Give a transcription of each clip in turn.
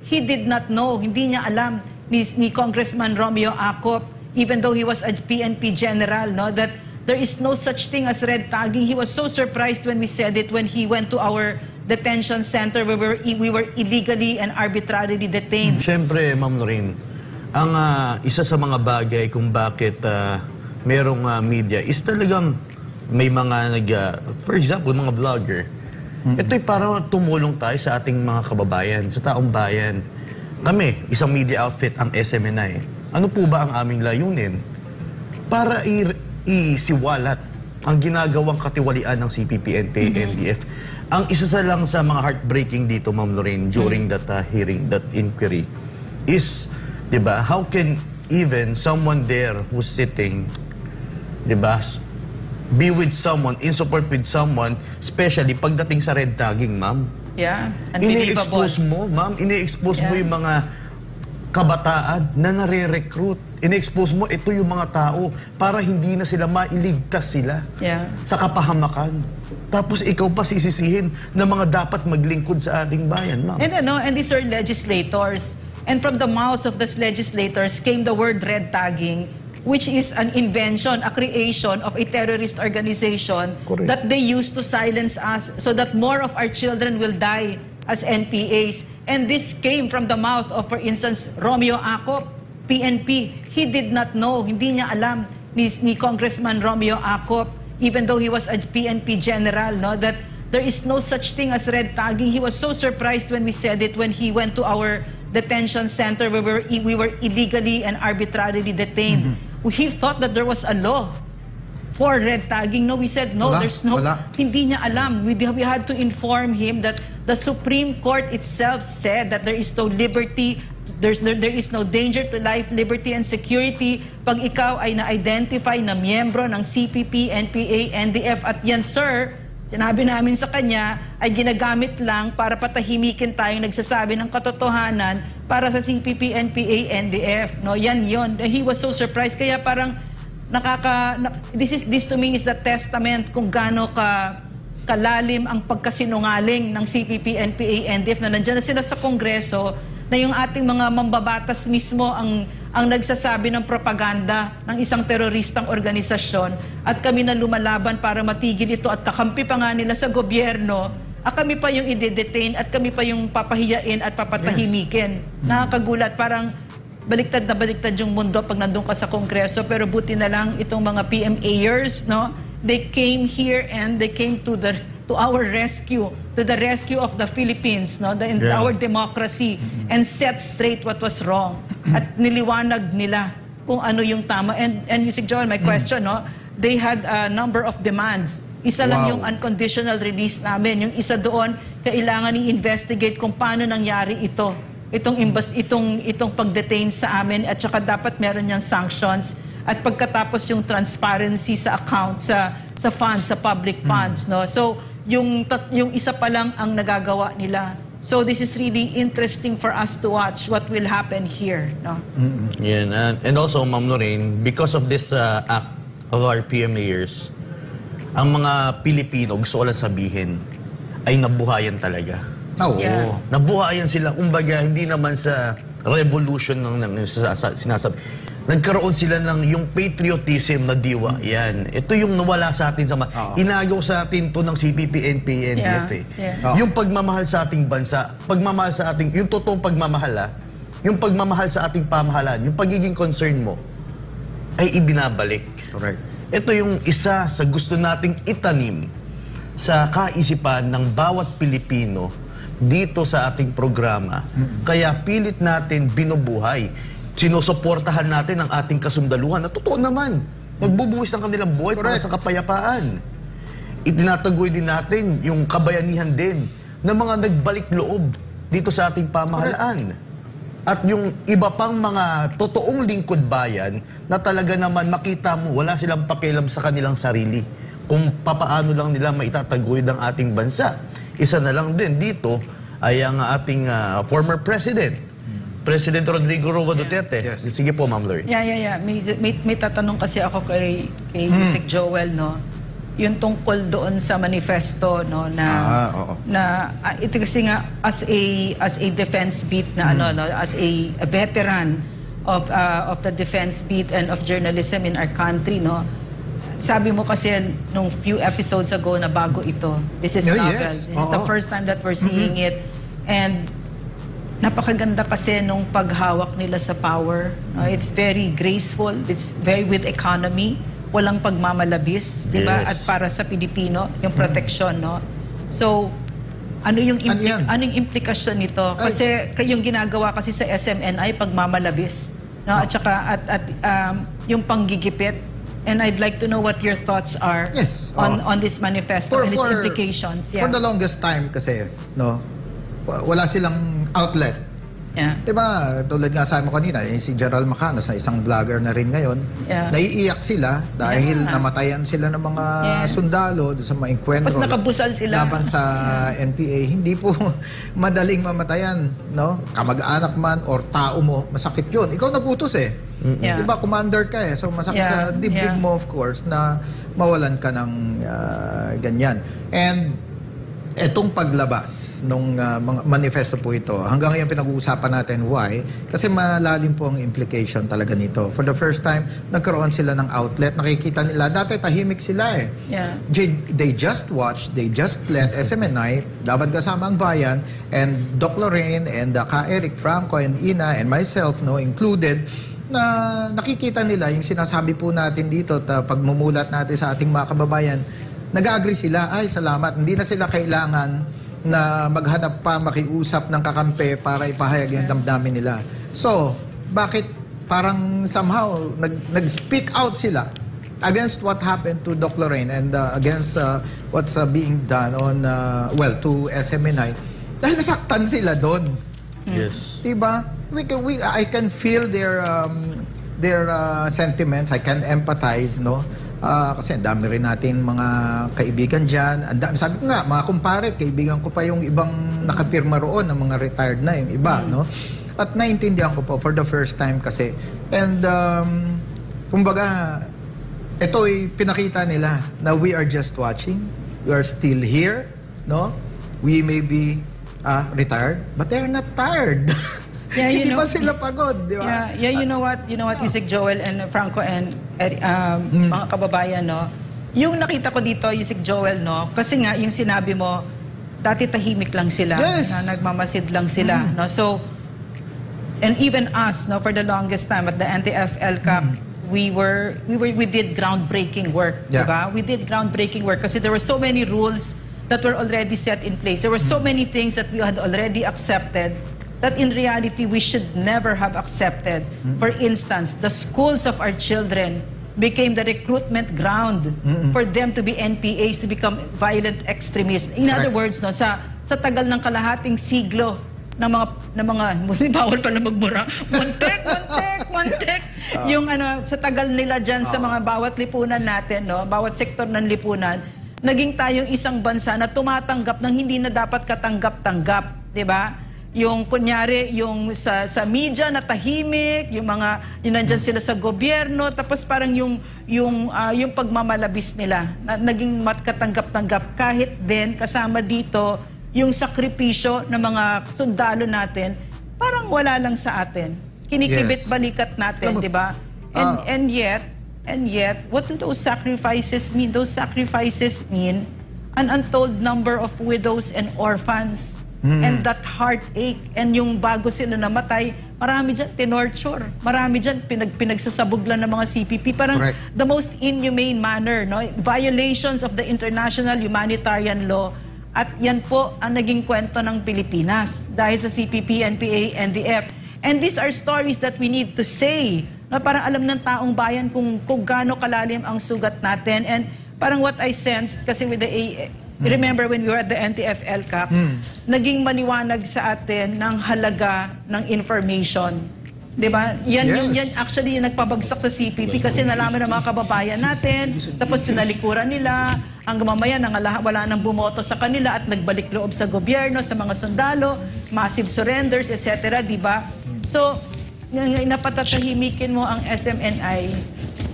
He did not know, hindi niya alam ni Congressman Romeo Acop, even though he was a PNP general, no, that there is no such thing as red tagging. He was so surprised when we said it when he went to our detention center where we were illegally and arbitrarily detained. Siyempre, Ma'am Noreen, ang isa sa mga bagay kung bakit merong media is talagang may mga for example, mga vlogger. Ito'y para tumulong tayo sa ating mga kababayan, sa taong bayan. Kami, isang media outfit, ang SMNI. Ano po ba ang aming layunin? Para isiwalat ang ginagawang katiwalian ng CPP-NPA, NDF. Ang isa sa lang sa mga heartbreaking dito, Ma'am Lorraine, during that hearing, that inquiry, is, di ba, how can even someone there who's sitting, di ba, be with someone, in support with someone, especially pagdating sa red tagging, ma'am. Yeah, unbelievable. Ini-expose mo, ma'am, ini-expose mo yung mga kabataan na nare-recruit. Ini-expose mo, ito yung mga tao para hindi na sila mailigtas sila sa kapahamakan. Tapos ikaw pa sisisihin na mga dapat maglingkod sa ating bayan, ma'am. And these are legislators. And from the mouths of these legislators came the word red tagging, which is an invention, a creation of a terrorist organization that they use to silence us so that more of our children will die as NPAs. And this came from the mouth of, for instance, Romeo Acop, PNP. He did not know, hindi niya alam ni Congressman Romeo Acop, even though he was a PNP general, no, that there is no such thing as red tagging. He was so surprised when we said it when he went to our detention center where we were illegally and arbitrarily detained. He thought that there was a law for red tagging. No, we said, no, there's no. Hindi niya alam. We had to inform him that the Supreme Court itself said that there is no liberty, there is no danger to life, liberty, and security pag ikaw ay na-identify na miyembro ng CPP, NPA, NDF. At yan, sir, sinabi namin sa kanya, ay ginagamit lang para patahimikin tayong nagsasabi ng katotohanan para sa CPP, NPA, NDF. No, yan yon. He was so surprised. Kaya parang this to me is the testament kung gaano kalalim ang pagkasinungaling ng CPP, NPA, NDF na nandiyan na sila sa Kongreso, na yung ating mga mambabatas mismo ang nagsasabi ng propaganda ng isang teroristang organisasyon at kami na lumalaban para matigil ito at kakampi pa nga nila sa gobyerno, at kami pa yung i-detain at kami pa yung papahiyain at papatahimikin. Nakakagulat, parang baliktad na baliktad yung mundo pag nandun ka sa Kongreso, pero buti na lang itong mga PMAers, no? They came here and they came to our rescue, to the rescue of the Philippines, no, our democracy, and set straight what was wrong. At niliwanag nila kung ano yung tama. And Mr. Joel, my question, no, they had a number of demands. Isa lang yung unconditional release namin. Yung isa doon, kailangan i-investigate kung paano nangyari ito. Itong pag-detain sa amin, at saka dapat meron niyang sanctions. At pagkatapos yung transparency sa account, sa funds, sa public funds, no. So yung isa pa lang ang nagagawa nila. So this is really interesting for us to watch what will happen here, no. Yeah, and also, Ma'am Lorraine, because of this act of our PMAers, ang mga Pilipino, gusto ko lang sabihin, ay nabuhayan talaga. Nabuhayan sila, kumbaga, hindi naman sa revolution ng sinasabi. Nagkaroon sila ng yung patriotism na diwa. Yan. Ito yung nawala sa atin. Inagaw sa atin to ng CPP, NPA, NDF. Yung pagmamahal sa ating bansa, pagmamahal sa ating, yung totoong pagmamahal, yung pagmamahal sa ating pamahalaan, yung pagiging concern mo, ay ibinabalik. Correct. Ito yung isa sa gusto nating itanim sa kaisipan ng bawat Pilipino dito sa ating programa. Kaya pilit natin binubuhay. Sinusuportahan natin ang ating kasundaluhan. Na totoo naman, magbubuwis ng kanilang buhay para sa kapayapaan. Itinatagoy din natin yung kabayanihan din ng mga nagbalik loob dito sa ating pamahalaan. At yung iba pang mga totoong lingkod bayan na talaga naman makita mo wala silang pakialam sa kanilang sarili kung papaano lang nila maitataguyod ang ating bansa. Isa na lang din dito ay ang ating former president, President Rodrigo Roa Duterte. Sige po, Ma'am Lorraine. May tatanong kasi ako kay Yusek Joel, no? yung tungkol doon sa manifesto, no, na oo. ito kasi nga as a defense beat na as a veteran of the defense beat and of journalism in our country, no. Sabi mo kasi nung few episodes ago na bago ito. This is novel. Yes. This is the first time that we're seeing it. And napakaganda kasi nung paghawak nila sa power. It's very graceful. It's very with economy. Walang pagmamalabis, di ba? Yes. At para sa Pilipino, yung protection, no? So, ano yung anong implikasyon nito? Kasi yung ginagawa kasi sa SMNI pagmamalabis, no? At saka yung panggigipit. And I'd like to know what your thoughts are on this manifesto and its implications. Yeah. For the longest time kasi, no, wala silang outlet. Yeah. Diba, tulad nga sabi mo kanina, si Gerald Macanos na isang vlogger na rin ngayon, naiiyak sila dahil namatayan sila ng mga sundalo sa mga enkwentro. Tapos nakabusal sila. Laban sa NPA. Hindi po madaling mamatayan, no? Kamag-anak man or tao mo, masakit yun. Ikaw nagutos eh. Diba, commander ka eh. So masakit sa dibdib mo, of course, na mawalan ka ng ganyan. And etong paglabas nung mga manifesto po ito, hanggang ngayon pinag-uusapan natin why, kasi malalim po ang implication talaga nito. For the first time, nagkaroon sila ng outlet, nakikita nila, dati tahimik sila eh. They just watched, they just let SMNI, Laban Kasama ang Bayan, and Doc Lorraine, and Ka Eric Franco, and Ina, and myself, no, included, na nakikita nila yung sinasabi po natin dito, pagmumulat natin sa ating mga kababayan, nag-agree sila, ay salamat, hindi na sila kailangan na maghanap pa, makiusap ng kakampi para ipahayag yung damdamin nila. So, bakit parang somehow nag-speak out sila against what happened to Doc Lorraine and against what's being done on, to SMNI? Dahil nasaktan sila doon. Yes. Diba? I can feel their sentiments, I can empathize, no? Kasi ang dami rin natin mga kaibigan dyan. Sabi ko nga, mga kumpare, kaibigan ko pa yung ibang nakapirma roon, ng mga retired na yung iba, no? At naintindihan ko po for the first time kasi. And, kumbaga, ito'y pinakita nila na we are just watching. We are still here, no? We may be retired, but they're not tired. Hindi pa sila pagod, di ba? You know what, Yusek Joel and Franco and mga kababayan, no? Yung nakita ko dito, Yusek Joel, no? Kasi nga, yung sinabi mo, dati tahimik lang sila, na nagmamasid lang sila, no? So, and even us, no, for the longest time at the NTF-L Cup, we did groundbreaking work, di ba? We did groundbreaking work kasi there were so many rules that were already set in place. There were so many things that we had already accepted that in reality we should never have accepted. For instance, the schools of our children became the recruitment ground for them to be NPAs, to become violent extremists. In other words, no, sa tagal ng kalahating siglo ng mga bawal pala magmura. Montek. Yung sa tagal nila diyan sa mga bawat lipunan natin, no, bawat sektor ng lipunan, naging tayong isang bansa na tumatanggap ng hindi na dapat katanggap-tanggap, 'di ba? Yung kunyari, yung sa media na tahimik, yung nandyan sila sa gobyerno, tapos parang yung pagmamalabis nila, na naging katanggap-tanggap. Kahit din, kasama dito, yung sakripisyo ng mga sundalo natin, parang wala lang sa atin. Kinikibit balikat natin, di ba? And yet, what do those sacrifices mean? Those sacrifices mean an untold number of widows and orphans. And that heartache, and yung bago sila namatay, marami dyan tinorture, marami dyan pinagsasabog lang ng mga CPP. Parang the most inhumane manner, no? Violations of the international humanitarian law. At yan po ang naging kwento ng Pilipinas dahil sa CPP, NPA, NDF. And these are stories that we need to say, no? Parang alam ng taong bayan kung gaano kalalim ang sugat natin. And parang what I sensed, kasi with the remember when we were at the NTF-L Cup, naging maliwanag sa atin ng halaga ng information. Diba? Yan actually yung nagpabagsak sa CPP kasi nalaman ng mga kababayan natin, tapos tinalikuran nila, hanggang mamaya wala nang bumoto sa kanila at nagbalik loob sa gobyerno, sa mga sundalo, massive surrenders, etc. Diba? So, napatatahimikin mo ang SMNI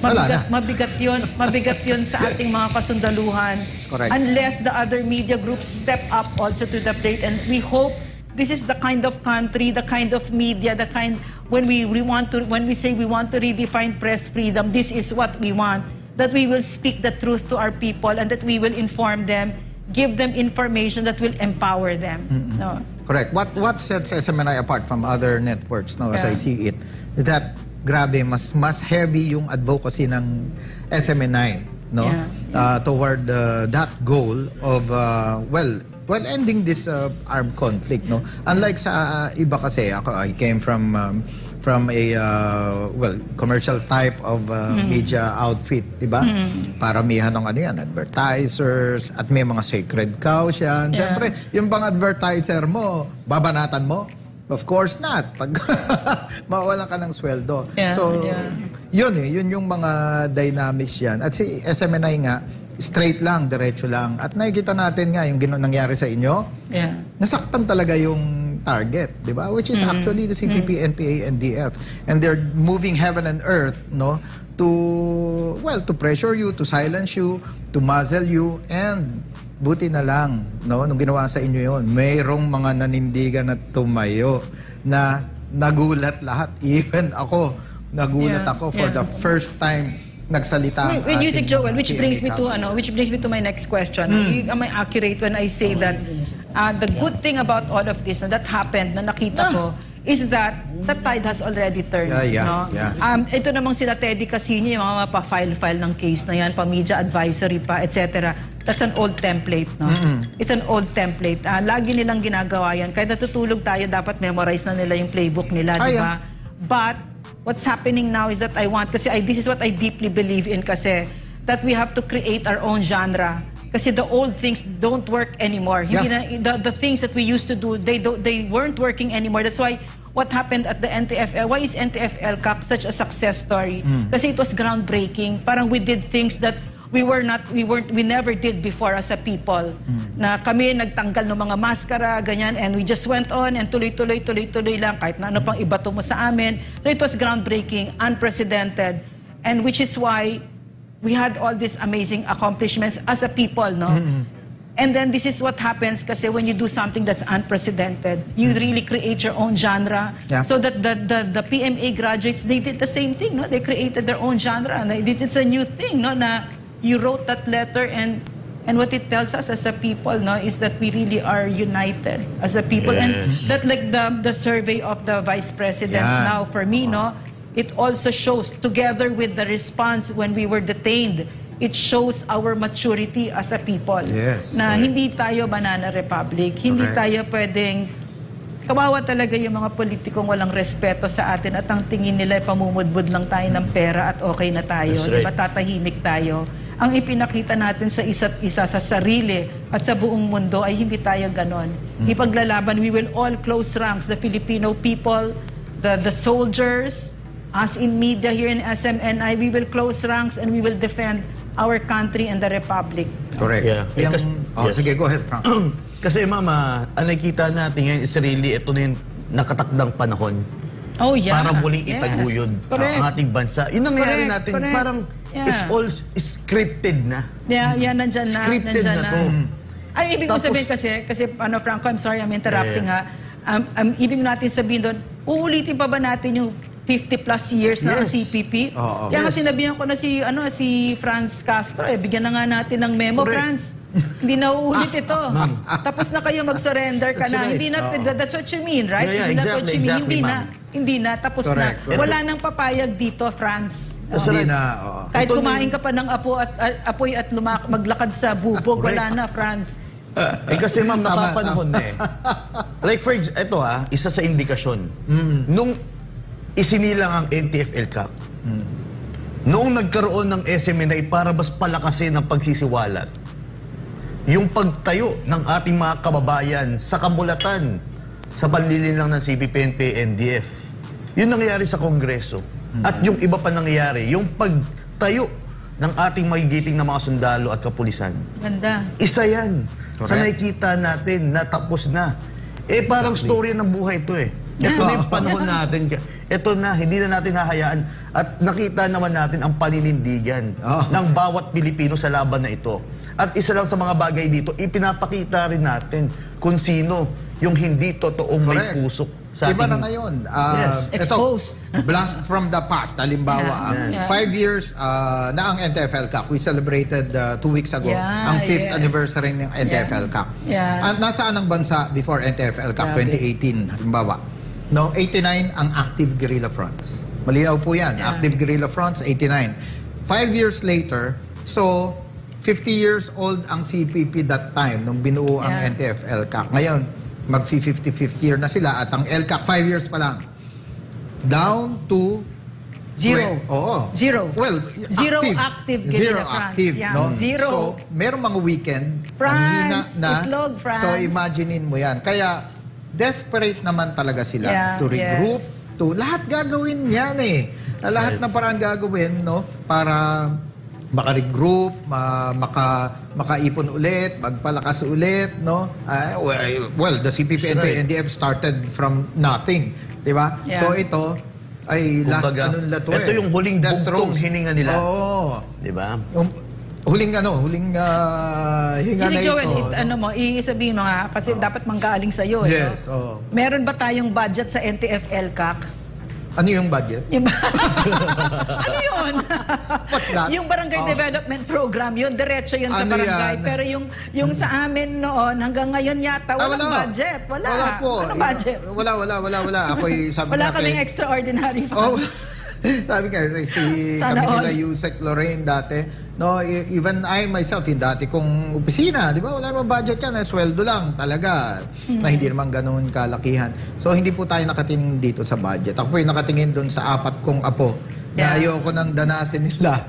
Mabigat yun sa ating mga kasundaluhan. Correct. Unless the other media groups step up also to the plate. And we hope this is the kind of country, the kind of media, the kind when we say we want to redefine press freedom, this is what we want. That we will speak the truth to our people and that we will inform them, give them information that will empower them. No? Correct. What sets SMNI apart from other networks, no, as I see it, is that grabe, mas heavy yung advocacy ng SMNI, no, toward that goal of ending this armed conflict, no. Unlike sa iba kasi, I came from a commercial type of media outfit, di ba? Paramihan ng advertisers at may mga sacred cows yan. Siyempre, yung bang advertiser mo, babanatan mo? Of course not. Pag mawalan ka ng sweldo. Yun yung mga dynamics yan. At si SMNI nga, straight lang, diretso lang. At nakikita natin nga yung nangyari sa inyo, nasaktan talaga yung target, di ba? Which is actually the CPP, NPA, NDF. And they're moving heaven and earth, no? To pressure you, to silence you, to muzzle you, and buti na lang, no? Nung ginawa sa inyo yon, mayroong mga nanindigan na tumayo na nagulat lahat. Even ako, nagulat ako for the first time nagsalita. With Yusek Joel, which brings me to my next question. Am I accurate when I say that the good thing about all of this that happened, na nakita ko, is that the tide has already turned. No? Ito namang sila Teddy Casino, yung mga mapa-file ng case na yan, pa-media advisory pa, etc. That's an old template. No? It's an old template. Lagi nilang ginagawa yan. Kahit natutulog tayo, dapat memorize na nila yung playbook nila, di ba? But what's happening now is that this is what I deeply believe in kasi, that we have to create our own genre. Kasi the old things don't work anymore. The things that we used to do, they weren't working anymore. That's why what happened at the NTFL, why is NTFL Cup such a success story? Kasi it was groundbreaking. Parang we did things that we never did before as a people. Na kami nagtanggal ng mga maskara, ganyan, and we just went on and tuloy-tuloy lang, kahit na ano pang ibato mo sa amin. So it was groundbreaking, unprecedented, and which is why we had all these amazing accomplishments as a people, no? And then this is what happens kasi when you do something that's unprecedented, you really create your own genre. So that the PMA graduates, they did the same thing, no? They created their own genre. It's a new thing, no? Na you wrote that letter and what it tells us as a people, no, is that we really are united as a people. And that, like the survey of the Vice President now for me, no, it also shows, together with the response when we were detained, it shows our maturity as a people. Na hindi tayo banana republic, hindi tayo pwedeng, kawawa talaga yung mga politikong walang respeto sa atin at ang tingin nila pamumudbud lang tayo ng pera at okay na tayo, diba, tatahimik tayo. Ang ipinakita natin sa isa't isa, sa sarili at sa buong mundo ay hindi tayo ganon. Ipaglalaban, we will all close ranks, the Filipino people, the soldiers, as in media here in SMNI, we will close ranks and we will defend our country and the republic. Correct. Sige, go ahead, Frank. Kasi mama, ang nakikita natin ngayon is really, ito na yung nakatakdang panahon. Para muling itaguyod ang ating bansa. Yung nangyayari natin, parang it's all scripted na. Nandyan na. Scripted na to. Ay, ibig ko sabihin kasi Franco, I'm sorry, I'm interrupting ibig natin sabihin doon, uulitin pa ba natin yung 50 plus years na ang CPP? Kaya nga sinabihan ko na si Franz Castro, bigyan na nga natin ng memo, Franz. Hindi na uulit ito. Tapos na kayo mag-surrender ka na. Hindi na, that's what you mean, right? Exactly, Hindi na, tapos na. Wala nang papayag dito, Franz. Hindi na. Kahit kumain ka pa ng apoy at maglakad sa bubog, wala na, Franz. Kasi ma'am, napapanahon na Like for example, isa sa indikasyon. Nung isinilang ang NTFL Cup, noong nagkaroon ng SMNI para mas palakasin ang pagsisiwalat, yung pagtayo ng ating mga kababayan sa kamulatan sa panlilinlang ng CPP, NPA, NDF, yun nangyayari sa Kongreso. At yung iba pa nangyayari, yung pagtayo ng ating magigiting na mga sundalo at kapulisan. Ganda. Isa yan. Sa nakikita natin na tapos na. Parang story ng buhay ito Ito na yung panahon natin. Ito na, hindi na natin hahayaan. At nakita naman natin ang paninindigan ng bawat Pilipino sa laban na ito. At isa lang sa mga bagay dito, ipinapakita rin natin kung sino yung hindi totoong may pusok sa Iba ating... na ngayon. Exposed. Blast from the past. Halimbawa, 5 years na ang NTFL Cup. We celebrated 2 weeks ago ang 5th anniversary ng NTFL Cup. At nasaan ang bansa before NTFL Cup 2018? Halimbawa, no, 89 ang active guerrilla fronts. Malinaw po yan. Active guerrilla fronts, 89. 5 years later, so 50 years old ang CPP that time nung binuo ang NTFL Cup. Ngayon, mag-55th year na sila at ang LCAC 5 years pa lang. Down to... Zero. Zero. Well, Zero active guerrilla fronts. No? Zero. So, merong mga weekend, ang hina na... Itlog, France. So, imaginein mo yan. Kaya, desperate naman talaga sila to regroup, to lahat gagawin yan eh. Lahat na parang gagawin, no? Para maka-regroup, makaipon ulit, magpalakas ulit, no? Well, the CPP and NDF started from nothing, di ba? So ito ay last Kumbaga, ano nila to ito yung huling bugtong hininga nila. Oo. Di ba? Huling hinga Kasi na Joel, ito. isabihin mo nga, kasi dapat manggaling sa'yo. Yes, no? Meron ba tayong budget sa NTFL CAC? Ano yung budget? Ano yun? What's that? Yung barangay development program, yun, diretso yun sa Ano barangay. yan? Pero yung sa amin noon, hanggang ngayon yata, walang budget. Wala po. Walang budget. Wala. Ako'y sabi Wala natin. kaming extraordinary Oh, funds. sabi ka, Sana kami nila all. Yusek Lorraine dati, no, even I myself, yung dati kong opisina, di ba, wala naman budget yan, sweldo lang talaga, na hindi naman ganun kalakihan. So, hindi po tayo nakatingin dito sa budget. Ako po yung nakatingin doon sa 4 kong apo, na ayoko nang danasin nila.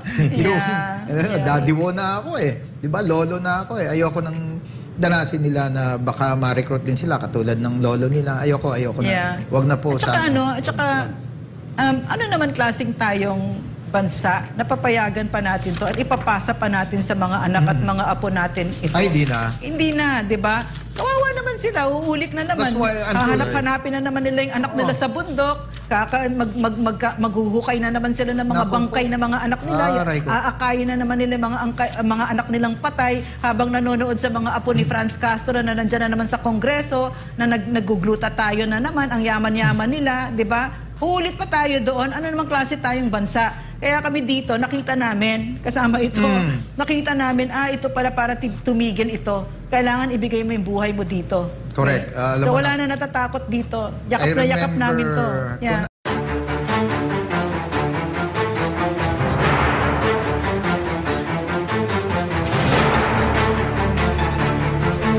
Daddy wo na ako eh. Di ba, lolo na ako eh. Ayoko nang danasin nila na baka ma-recruit din sila, katulad ng lolo nila. Ayoko na. Wag na po At saka sana. ano naman klaseng tayong bansa, napapayagan pa natin to at ipapasa pa natin sa mga anak at mga apo natin ito. Ay, di na. Hindi na, di ba? Kawawa naman sila, uulit na naman. That's why I'm sure, Hanap-hanapin na naman nila yung anak nila sa bundok, maghuhukay na naman sila ng mga bangkay na mga anak nila, aakayin na naman nila yung mga anak nilang patay habang nanonood sa mga apo ni Franz Castro na nandyan na naman sa Kongreso, na nagugluta tayo na naman, ang yaman-yaman nila, di ba? Uulit pa tayo doon. Ano namang klase tayong bansa? Kaya kami dito, nakita namin, kasama ito, nakita namin, ito para tumigil ito. Kailangan ibigay mo yung buhay mo dito. Correct. So wala na natatakot dito. Yakap na yakap namin to. Yeah.